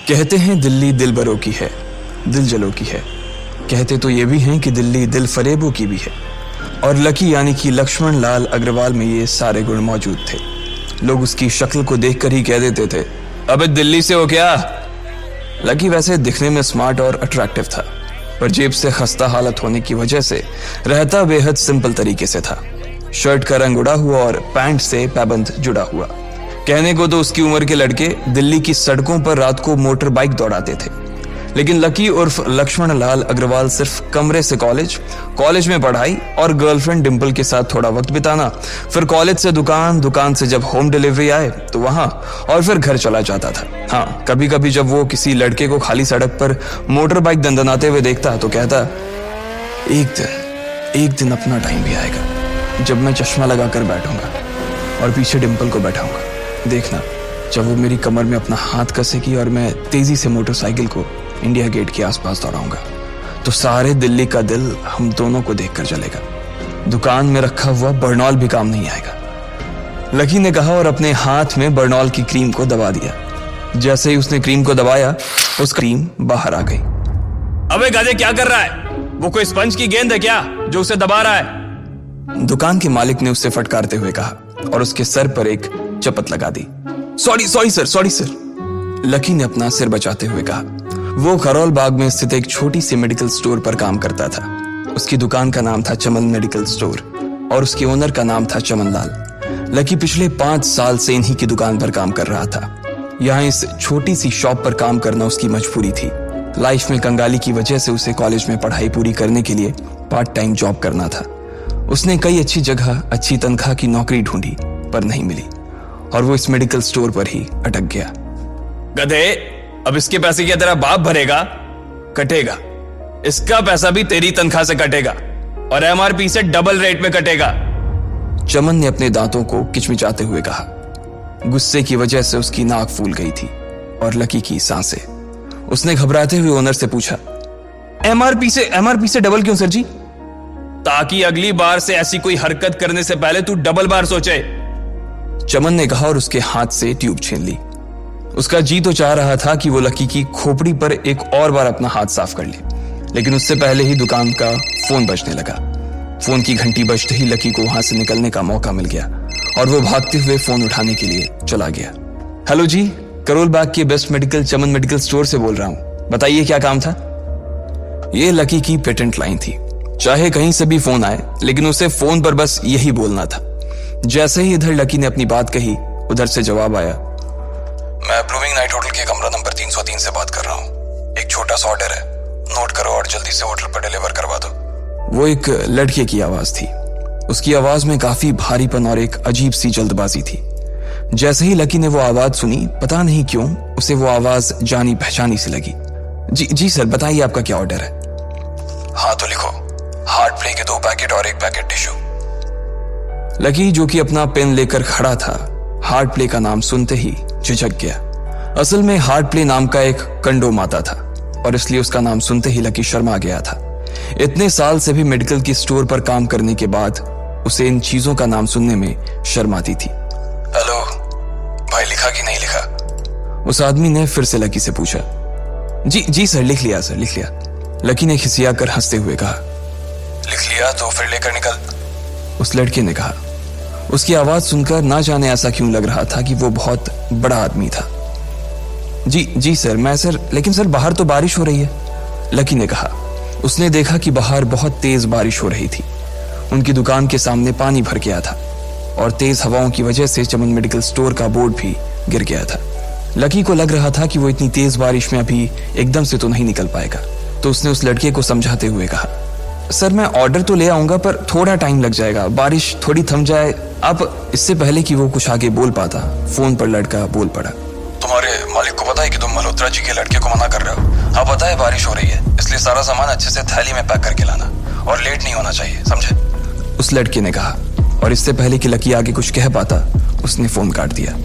कहते हैं दिल्ली दिलबरों की है, दिल जलों की है। कहते तो ये भी हैं कि दिल्ली दिल फरेबों की भी है। और लकी यानी कि लक्ष्मण लाल अग्रवाल में ये सारे गुण मौजूद थे। लोग उसकी शक्ल को देखकर ही कह देते थे, अबे दिल्ली से हो क्या? लकी वैसे दिखने में स्मार्ट और अट्रैक्टिव था, पर जेब से खस्ता हालत होने की वजह से रहता बेहद सिंपल तरीके से था। शर्ट का रंग उड़ा हुआ और पैंट से पैबंद जुड़ा हुआ। कहने को तो उसकी उम्र के लड़के दिल्ली की सड़कों पर रात को मोटर बाइक दौड़ाते थे, लेकिन लकी उर्फ लक्ष्मण लाल अग्रवाल सिर्फ कमरे से कॉलेज में पढ़ाई और गर्लफ्रेंड डिंपल के साथ थोड़ा वक्त बिताना, फिर कॉलेज से दुकान, दुकान से जब होम डिलीवरी आए तो वहां, और फिर घर चला जाता था। हाँ, कभी कभी जब वो किसी लड़के को खाली सड़क पर मोटर बाइक दंदनाते हुए देखता तो कहता, एक दिन अपना टाइम भी आएगा जब मैं चश्मा लगाकर बैठूंगा और पीछे डिंपल को बैठाऊंगा। देखना, जब वो मेरी कमर में अपना हाथ कसेगी और मैं तेजी से मोटरसाइकिल को इंडिया गेट के आसपास दौड़ाऊंगा तो सारे दिल्ली का दिल हम दोनों को देखकर जलेगा। दुकान में रखा हुआ बर्नॉल भी काम नहीं आएगा। लकी ने कहा और अपने हाथ में बर्नॉल की क्रीम को दबा दिया। जैसे ही उसने क्रीम को दबाया, उस क्रीम बाहर आ गई। अबे गाधे, क्या कर रहा है? वो कोई स्पंज की गेंद है क्या जो उसे दबा रहा है? दुकान के मालिक ने उससे फटकारते हुए कहा और उसके सर पर एक चपत लगा दी। Sorry sir. लकी ने अपना सिर बचाते हुए कहा। वो खरोल बाग में स्थित एक छोटी सी मेडिकल स्टोर पर काम करता था। उसकी दुकान का नाम था चमन मेडिकल स्टोर और उसके ओनर का नाम था चमन लाल। लकी पिछले 5 साल से इन्हीं की दुकान पर काम कर रहा था। यहाँ इस छोटी सी शॉप पर काम करना उसकी मजबूरी थी। लाइफ में कंगाली की वजह से उसे कॉलेज में पढ़ाई पूरी करने के लिए पार्ट टाइम जॉब करना था। उसने कई अच्छी जगह अच्छी तनख्वाह की नौकरी ढूंढी पर नहीं मिली और वो इस मेडिकल स्टोर पर ही अटक गया। गधे, अब इसके पैसे क्या तेरा बाप भरेगा? कटेगा। इसका पैसा भी तेरी तनख्वाह से कटेगा और एमआरपी से डबल रेट में कटेगा। चमन ने अपने दांतों को किचमिचाते हुए कहा। गुस्से की वजह से उसकी नाक फूल गई थी और लकी की सांसें। उसने घबराते हुए ओनर से पूछा, एमआरपी से डबल क्यों सर जी? ताकि अगली बार से ऐसी कोई हरकत करने से पहले तू डबल बार सोचे। चमन ने कहा और उसके हाथ से ट्यूब छीन ली। उसका जी तो चाह रहा था कि वो लकी की खोपड़ी पर एक और बार अपना हाथ साफ कर ले, लेकिन उससे पहले ही दुकान का फोन बजने लगा। फोन की घंटी बजते ही लकी को वहां से निकलने का मौका मिल गया और वो भागते हुए फोन उठाने के लिए चला गया। हेलो जी, करोल बाग के बेस्ट मेडिकल चमन मेडिकल स्टोर से बोल रहा हूं, बताइए क्या काम था? ये लकी की पेटेंट लाइन थी। चाहे कहीं से भी फोन आए, लेकिन उसे फोन पर बस यही बोलना था। जैसे ही इधर लकी ने अपनी बात कही, उधर से जवाब आया, मैं ब्लूमिंग नाइट होटल के कमरा नंबर 303 से बात कर रहा हूँ। एक छोटा सा ऑर्डर है, नोट करो और जल्दी से होटल पर डिलीवर करवा दो। वो एक लड़के की आवाज थी। उसकी आवाज में काफी भारीपन और एक अजीब सी जल्दबाजी थी। जैसे ही लकी ने वो आवाज सुनी, पता नहीं क्यों उसे वो आवाज जानी पहचानी सी लगी। जी सर, बताइए आपका क्या ऑर्डर है? हाँ तो लिखो, हार्ट प्ले के 2 पैकेट और 1 पैकेट टिश्यू। लकी, जो कि अपना पेन लेकर खड़ा था, हार्ट प्ले का नाम सुनते ही झिझक गया। असल में हार्ट प्ले नाम का एक कंडोम आता था और इसलिए उसका नाम सुनते ही लकी शर्मा गया था। इतने साल से भी मेडिकल की स्टोर पर काम करने के बाद उसे इन चीजों का नाम सुनने में शर्म आती थी। हेलो भाई, लिखा कि नहीं लिखा? उस आदमी ने फिर से लकी से पूछा। जी सर, लिख लिया सर, लिख लिया। लकी ने खिसियाकर हंसते हुए कहा। लिख लिया तो फिर लेकर निकल, उस लड़के ने कहा। उसकी आवाज सुनकर ना जाने ऐसा क्यों लग रहा था कि वो बहुत बड़ा आदमी था। जी सर, मैं सर, लेकिन सर बाहर तो बारिश हो रही है, लकी ने कहा। उसने देखा कि बाहर बहुत तेज बारिश हो रही थी। उनकी दुकान के सामने पानी भर गया था और तेज हवाओं की वजह से चमन मेडिकल स्टोर का बोर्ड भी गिर गया था। लकी को लग रहा था कि वो इतनी तेज बारिश में अभी एकदम से तो नहीं निकल पाएगा, तो उसने उस लड़के को समझाते हुए कहा, सर मैं ऑर्डर तो ले आऊंगा पर थोड़ा टाइम लग जाएगा, बारिश थोड़ी थम जाए। अब इससे पहले कि वो कुछ आगे बोल पाता, फोन पर लड़का बोल पड़ा। तुम्हारे मालिक को पता है कि तुम मल्होत्रा जी के लड़के को मना कर रहे हो? हाँ पता है, बारिश हो रही है, इसलिए सारा सामान अच्छे से थैली में पैक करके लाना और लेट नहीं होना चाहिए, समझे? उस लड़के ने कहा और इससे पहले कि लकी आगे कुछ कह पाता, उसने फोन काट दिया।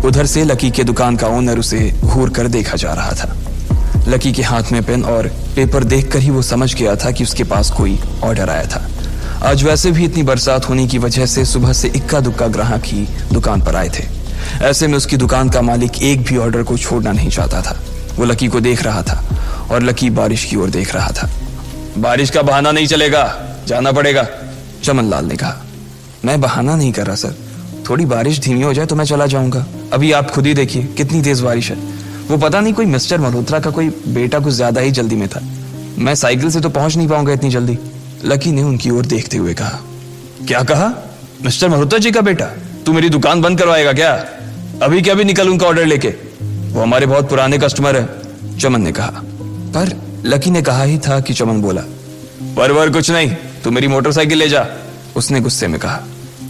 उधर से लकी के दुकान का ओनर उसे घूर कर देखा जा रहा था। लकी के हाथ में पेन और पेपर देखकर ही वो समझ गया था कि उसके पास कोई ऑर्डर आया था। आज वैसे भी इतनी बरसात होने की वजह से सुबह से इक्का दुक्का ग्राहक ही दुकान पर आए थे। ऐसे में उसकी दुकान का मालिक एक भी ऑर्डर को छोड़ना नहीं चाहता था। वो लकी को देख रहा था और लकी बारिश की ओर देख रहा था। बारिश का बहाना नहीं चलेगा, जाना पड़ेगा, चमन लाल ने कहा। मैं बहाना नहीं कर रहा सर, थोड़ी बारिश धीमी हो जाए तो मैं चला जाऊंगा। अभी आप खुद ही देखिए कितनी तेज बारिश है। वो पता नहीं कोई मिस्टर मल्होत्रा का कोई बेटा कुछ ज्यादा ही जल्दी में था। मैं साइकिल से तो पहुंच नहीं पाऊंगा इतनी जल्दी। लकी ने उनकी ओर देखते हुए कहा। क्या कहा? मिस्टर मल्होत्रा जी का बेटा? तू मेरी दुकान बंद करवाएगा क्या? अभी क्या भी निकल उनका ऑर्डर लेके, वो हमारे बहुत पुराने कस्टमर है, चमन ने कहा। पर लकी ने कहा ही था कि चमन बोला। पर कुछ नहीं, तू मेरी मोटरसाइकिल ले जा, उसने गुस्से में कहा।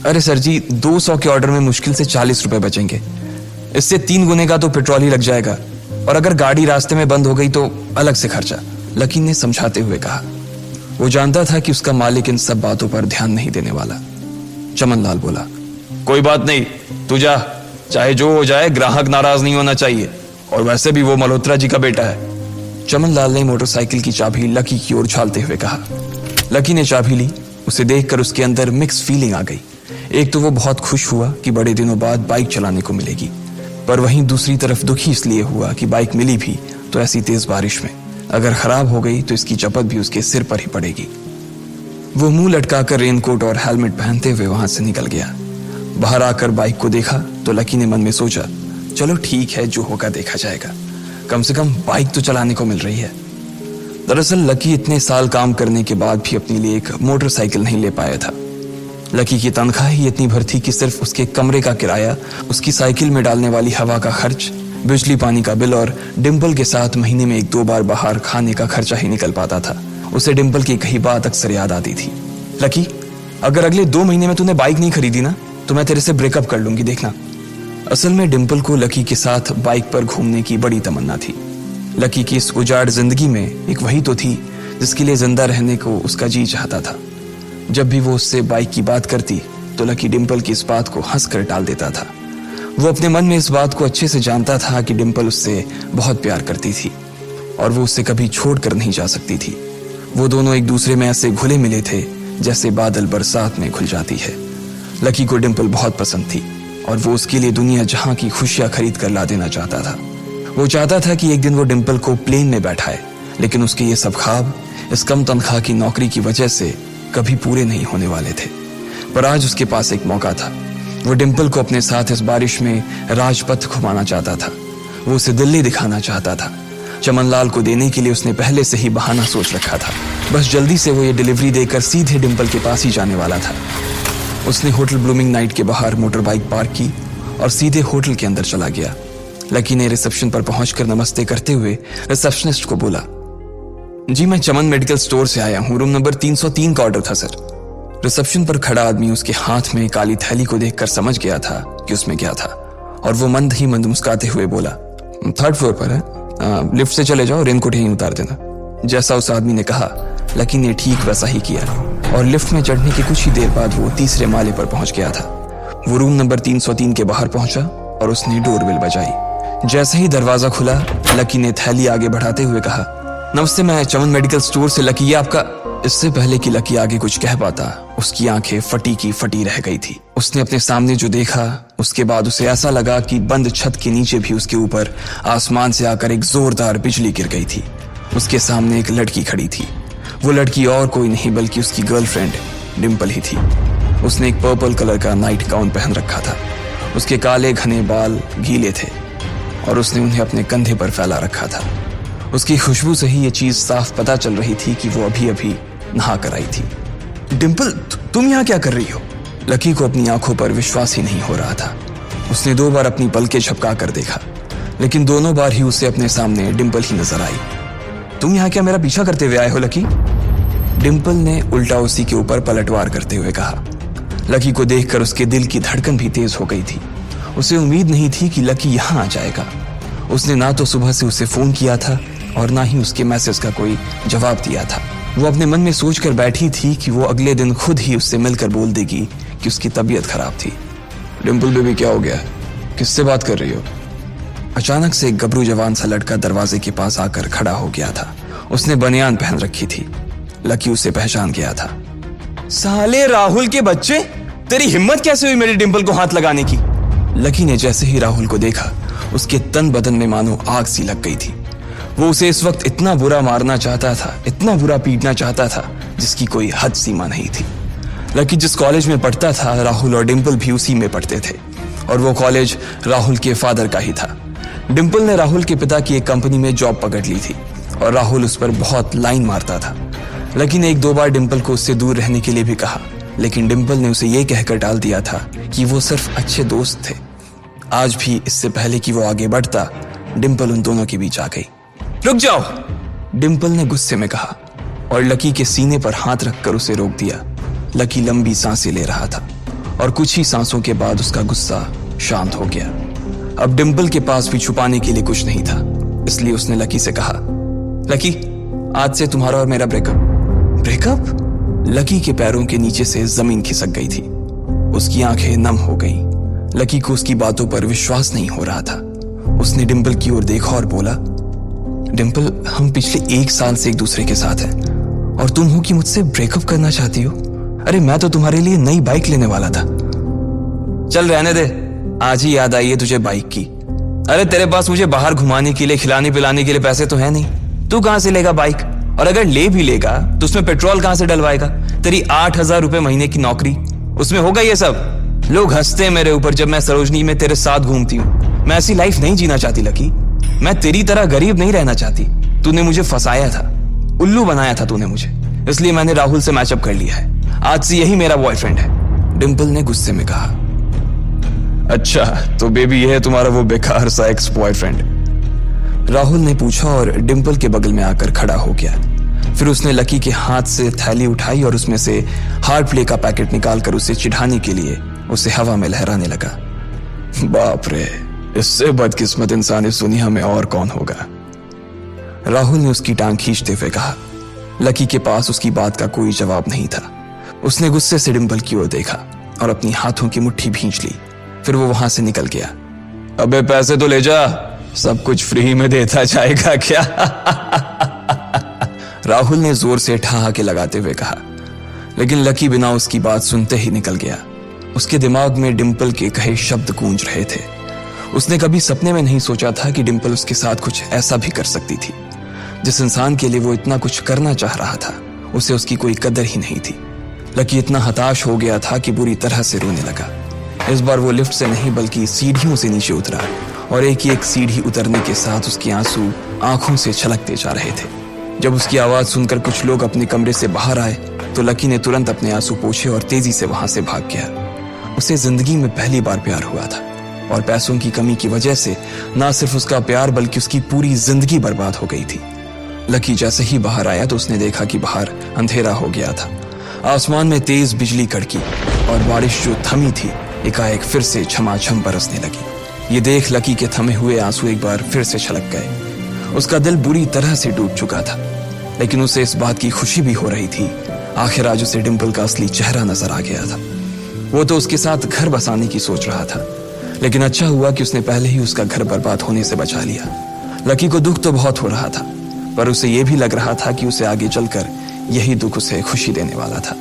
अरे सर जी, 200 के ऑर्डर में मुश्किल से 40 रुपए बचेंगे। इससे 3 गुने का तो पेट्रोल ही लग जाएगा, और अगर गाड़ी रास्ते में बंद हो गई तो अलग से खर्चा, लकी ने समझाते हुए कहा। वो जानता था कि उसका मालिक इन सब बातों पर ध्यान नहीं देने वाला। चमन लाल बोला। कोई बात नहीं, तू जा, चाहे जो हो जाए, ग्राहक नाराज नहीं होना चाहिए, और वैसे भी वो मल्होत्रा जी का बेटा है। चमन लाल ने मोटरसाइकिल की चाबी लकी की ओर उछालते हुए कहा। लकी ने चाबी ली। उसे देखकर उसके अंदर मिक्स फीलिंग आ गई। एक तो वो बहुत खुश हुआ कि बड़े दिनों बाद बाइक चलाने को मिलेगी, पर वहीं दूसरी तरफ दुखी इसलिए हुआ कि बाइक मिली भी तो ऐसी तेज बारिश में, अगर खराब हो गई तो इसकी चपत भी उसके सिर पर ही पड़ेगी। वो मुंह लटकाकर रेनकोट और हेलमेट पहनते हुए वहां से निकल गया। बाहर आकर बाइक को देखा तो लकी ने मन में सोचा, चलो ठीक है, जो होगा देखा जाएगा, कम से कम बाइक तो चलाने को मिल रही है। दरअसल लकी इतने साल काम करने के बाद भी अपने लिए एक मोटरसाइकिल नहीं ले पाया था। लकी की तनख्वाह ही इतनी भर थी कि सिर्फ उसके कमरे का किराया, उसकी साइकिल में डालने वाली हवा का खर्च, बिजली पानी का बिल और डिंपल के साथ महीने में 1-2 बार बाहर खाने का खर्चा ही निकल पाता था। उसे डिंपल की कही बात अक्सर याद आती थी। लकी, अगर अगले 2 महीने में तूने बाइक नहीं खरीदी ना तो मैं तेरे से ब्रेकअप कर लूंगी, देखना। असल में डिंपल को लकी के साथ बाइक पर घूमने की बड़ी तमन्ना थी। लकी की इस उजाड़ जिंदगी में एक वही तो थी जिसके लिए जिंदा रहने को उसका जी चाहता था। जब भी वो उससे बाइक की बात करती तो लकी डिंपल की इस बात को हंसकर टाल देता था। वो अपने मन में इस बात को अच्छे से जानता था कि डिंपल उससे बहुत प्यार करती थी और वो उससे कभी छोड़कर नहीं जा सकती थी। वो दोनों एक दूसरे में ऐसे घुले मिले थे जैसे बादल बरसात में घुल जाती है। लकी को डिंपल बहुत पसंद थी और वो उसके लिए दुनिया जहां की खुशियां खरीद कर ला देना चाहता था। वो चाहता था कि एक दिन वो डिंपल को प्लेन में बैठाए, लेकिन उसके ये सब ख्वाब इस कम तनख्वाह की नौकरी की वजह से कभी पूरे नहीं होने वाले थे। पर आज उसके पास एक मौका था। वो डिंपल को अपने साथ इस बारिश में राजपथ घुमाना चाहता था। वो उसे दिल्ली दिखाना चाहता था। चमन लाल को देने के लिए उसने पहले से ही बहाना सोच रखा था। बस जल्दी से वो ये डिलीवरी देकर सीधे डिंपल के पास ही जाने वाला था। उसने होटल ब्लूमिंग नाइट के बाहर मोटर बाइक पार्क की और सीधे होटल के अंदर चला गया। लकी ने रिसेप्शन पर पहुंचकर नमस्ते करते हुए रिसेप्शनिस्ट को बोला, जी मैं चमन मेडिकल स्टोर से आया हूं, रूम नंबर 303 का ऑर्डर था सर। रिसेप्शन पर खड़ा आदमी उसके हाथ में काली थैली को देखकर समझ गया था कि उसमें क्या था और वो मंद ही मंद मुस्कुराते हुए बोला, 3rd फ्लोर पर है, लिफ्ट से चले जाओ, रेनकोट यहीं उतार देना। जैसा उस आदमी ने कहा लकी ने ठीक वैसा ही किया और लिफ्ट में चढ़ने के कुछ ही देर बाद वो 3रे माले पर पहुंच गया था। वो रूम नंबर 303 के बाहर पहुंचा और उसने डोरबेल बजाई। जैसे ही दरवाजा खुला लकी ने थैली आगे बढ़ाते हुए कहा, नमस्ते, मैं चमन मेडिकल स्टोर से लकी, ये आपका। इससे पहले कि लकी आगे कुछ कह पाता उसकी आंखें फटी की फटी रह गई थी। उसने अपने सामने जो देखा उसके बाद उसे ऐसा लगा कि बंद छत के नीचे भी उसके ऊपर आसमान से आकर एक जोरदार बिजली गिर गई थी। उसके सामने एक लड़की खड़ी थी। वो लड़की और कोई नहीं बल्कि उसकी गर्लफ्रेंड डिंपल ही थी। उसने एक पर्पल कलर का नाइट गाउन पहन रखा था। उसके काले घने बाल गीले थे और उसने उन्हें अपने कंधे पर फैला रखा था। उसकी खुशबू से ही ये चीज साफ पता चल रही थी कि वो अभी अभी नहा कर आई थी। डिंपल, तुम यहाँ क्या कर रही हो? लकी को अपनी आंखों पर विश्वास ही नहीं हो रहा था। उसने 2 बार अपनी पलकें झपका कर देखा, लेकिन दोनों बार ही उसे अपने सामने डिंपल ही नजर आई। तुम यहाँ क्या मेरा पीछा करते हुए आए हो लकी? डिंपल ने उल्टा उसी के ऊपर पलटवार करते हुए कहा। लकी को देखकर उसके दिल की धड़कन भी तेज हो गई थी। उसे उम्मीद नहीं थी कि लकी यहाँ आ जाएगा। उसने ना तो सुबह से उसे फोन किया था और ना ही उसके मैसेज का कोई जवाब दिया था। वो अपने मन में सोचकर बैठी थी कि वो अगले दिन खुद ही उससे मिलकर बोल देगी कि उसकी तबीयत खराब थी। डिंपल बेबी, क्या हो गया? किससे बात कर रही हो? अचानक से एक गबरू जवान सा लड़का दरवाजे के पास आकर खड़ा हो गया था। उसने बनियान पहन रखी थी। लकी उसे पहचान गया था। साले राहुल के बच्चे, तेरी हिम्मत कैसे हुई मेरी डिंपल को हाथ लगाने की? लकी ने जैसे ही राहुल को देखा उसके तन बदन में मानो आग सी लग गई थी। वो उसे इस वक्त इतना बुरा मारना चाहता था, इतना बुरा पीटना चाहता था जिसकी कोई हद सीमा नहीं थी। लकी जिस कॉलेज में पढ़ता था, राहुल और डिंपल भी उसी में पढ़ते थे और वो कॉलेज राहुल के फादर का ही था। डिंपल ने राहुल के पिता की एक कंपनी में जॉब पकड़ ली थी और राहुल उस पर बहुत लाइन मारता था। लकी ने 1-2 बार डिंपल को उससे दूर रहने के लिए भी कहा, लेकिन डिंपल ने उसे यह कहकर टाल दिया था कि वो सिर्फ अच्छे दोस्त थे। आज भी इससे पहले कि वो आगे बढ़ता, डिंपल उन दोनों के बीच आ गई। रुक जाओ, डिंपल ने गुस्से में कहा और लकी के सीने पर हाथ रखकर उसे रोक दिया। लकी लंबी सांसें ले रहा था और कुछ ही सांसों के बाद उसका गुस्सा शांत हो गया। अब डिंपल के पास भी छुपाने के लिए कुछ नहीं था, इसलिए उसने लकी से कहा, लकी, आज से तुम्हारा और मेरा ब्रेकअप। ब्रेकअप? लकी के पैरों के नीचे से जमीन खिसक गई थी। उसकी आंखें नम हो गईं। लकी को उसकी बातों पर विश्वास नहीं हो रहा था। उसने डिंपल की ओर देखा और बोला, डिंपल, हम पिछले 1 साल से एक दूसरे के साथ हैं और तुम हो कि मुझसे ब्रेकअप करना चाहती हो? अरे मैं तो तुम्हारे लिए नई बाइक लेने वाला था। चल रहने दे, आज ही याद आई है तुझे बाइक की। अरे तेरे पास मुझे बाहर घुमाने के लिए, खिलाने पिलाने के लिए पैसे तो है नहीं। तू कहां से लेगा बाइक? और अगर ले भी लेगा तो उसमें पेट्रोल कहां से डलवाएगा? तेरी 8,000 रुपए महीने की नौकरी, उसमें होगा ये सब? लोग हंसते हैं मेरे ऊपर जब मैं सरोजनी में तेरे साथ घूमती हूँ। मैं ऐसी लाइफ नहीं जीना चाहती लकी। मैं तेरी तरह गरीब नहीं रहना चाहती। तूने मुझे फंसाया था, उल्लू बनाया था तूने मुझे, इसलिए मैंने राहुल से मैचअप कर लिया है। आज से यही मेरा बॉयफ्रेंड है, डिंपल ने गुस्से में कहा। अच्छा, तो बेबी ये है तुम्हारा वो बेकार सा एक्स बॉयफ्रेंड? राहुल ने पूछा और डिंपल के बगल में आकर खड़ा हो गया। फिर उसने लकी के हाथ से थैली उठाई और उसमें से हार्ड प्ले का पैकेट निकालकर उसे चिढ़ाने के लिए उसे हवा में लहराने लगा। बाप रे, इससे बदकिस्मत इंसान इस दुनिया में और कौन होगा? राहुल ने उसकी टांग खींचते हुए कहा। लकी के पास उसकी बात का कोई जवाब नहीं था। उसने गुस्से से डिंपल की ओर देखा और अपनी हाथों की मुट्ठी भींच ली। फिर वो वहां से निकल गया। अबे पैसे तो ले जा, सब कुछ फ्री में देता जाएगा क्या? राहुल ने जोर से ठहाके लगाते हुए कहा, लेकिन लकी बिना उसकी बात सुनते ही निकल गया। उसके दिमाग में डिंपल के कहे शब्द गूंज रहे थे। उसने कभी सपने में नहीं सोचा था कि डिंपल उसके साथ कुछ ऐसा भी कर सकती थी। जिस इंसान के लिए वो इतना कुछ करना चाह रहा था, उसे उसकी कोई कदर ही नहीं थी। लकी इतना हताश हो गया था कि बुरी तरह से रोने लगा। इस बार वो लिफ्ट से नहीं बल्कि सीढ़ियों से नीचे उतरा और एक ही एक सीढ़ी उतरने के साथ उसके आंसू आंखों से छलकते जा रहे थे। जब उसकी आवाज सुनकर कुछ लोग अपने कमरे से बाहर आए तो लकी ने तुरंत अपने आंसू पोंछे और तेजी से वहां से भाग गया। उसे जिंदगी में पहली बार प्यार हुआ था और पैसों की कमी की वजह से ना सिर्फ उसका प्यार बल्कि उसकी पूरी जिंदगी बर्बाद हो गई थी। लकी जैसे ही बाहर आया तो उसने देखा कि बाहर अंधेरा हो गया था। आसमान में तेज बिजली कड़की और बारिश जो थमी थी एकाएक फिर से झमाझम बरसने लगी। ये देख लकी के थमे हुए आंसू एक बार फिर से छलक गए। उसका दिल बुरी तरह से टूट चुका था, लेकिन उसे इस बात की खुशी भी हो रही थी। आखिर आज उसे डिंपल का असली चेहरा नजर आ गया था। वो तो उसके साथ घर बसाने की सोच रहा था, लेकिन अच्छा हुआ कि उसने पहले ही उसका घर बर्बाद होने से बचा लिया। लकी को दुख तो बहुत हो रहा था, पर उसे यह भी लग रहा था कि उसे आगे चलकर यही दुख उसे खुशी देने वाला था।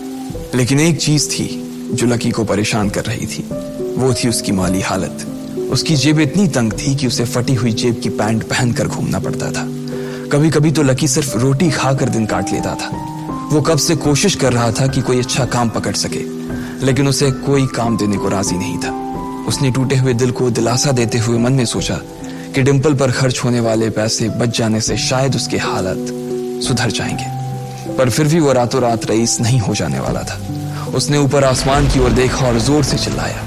लेकिन एक चीज थी जो लकी को परेशान कर रही थी, वो थी उसकी माली हालत। उसकी जेब इतनी तंग थी कि उसे फटी हुई जेब की पैंट पहनकर घूमना पड़ता था। कभी कभी तो लकी सिर्फ रोटी खाकर दिन काट लेता था। वो कब से कोशिश कर रहा था कि कोई अच्छा काम पकड़ सके, लेकिन उसे कोई काम देने को राजी नहीं था। उसने टूटे हुए दिल को दिलासा देते हुए मन में सोचा कि डिंपल पर खर्च होने वाले पैसे बच जाने से शायद उसके हालत सुधर जाएंगे, पर फिर भी वो रातों रात रईस नहीं हो जाने वाला था। उसने ऊपर आसमान की ओर देखा और जोर से चिल्लाया,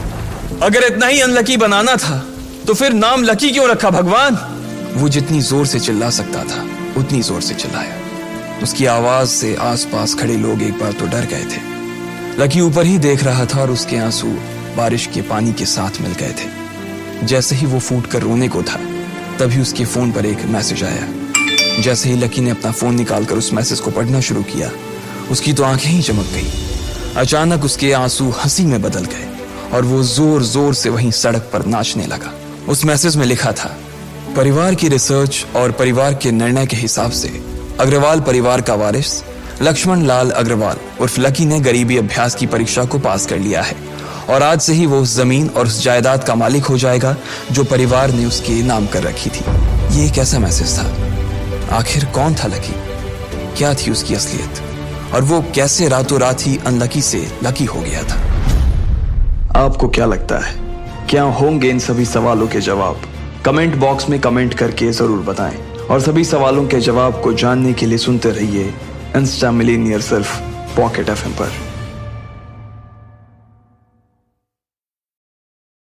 अगर इतना ही अनलकी बनाना था तो फिर नाम लकी क्यों रखा भगवान? वो जितनी जोर से चिल्ला सकता था उतनी जोर से चिल्लाया। उसकी आवाज से आसपास खड़े लोग एक बार तो डर गए थे। लकी ऊपर ही देख रहा था और उसके आंसू बारिश के पानी के साथ मिल गए थे। जैसे ही वो फूट कर रोने को था, तभी उसके फोन पर एक मैसेज आया। जैसे ही लकी ने अपना फोन निकालकर उस मैसेज को पढ़ना शुरू किया, उसकी तो आंखें ही चमक गई। अचानक उसके आंसू हंसी में बदल गए और वो जोर जोर से वहीं सड़क पर नाचने लगा। उस मैसेज में लिखा था, परिवार की रिसर्च और परिवार के निर्णय के हिसाब से अग्रवाल परिवार का वारिस लक्ष्मण लाल अग्रवाल उर्फ लकी ने गरीबी अभ्यास की परीक्षा को पास कर लिया है और आज से ही वो उस जमीन और उस जायदाद का मालिक हो जाएगा जो परिवार ने उसके नाम कर रखी थी। ये एक ऐसा मैसेज था आखिर कौन था लकी? क्या थी उसकी असलियत? और वो कैसे रातों रात ही अनलकी से लकी हो गया था? आपको क्या लगता है, क्या होंगे इन सभी सवालों के जवाब? कमेंट बॉक्स में कमेंट करके जरूर बताएं। और सभी सवालों के जवाब को जानने के लिए सुनते रहिए इंस्टा मिलीनियर सिर्फ पॉकेट FM पर।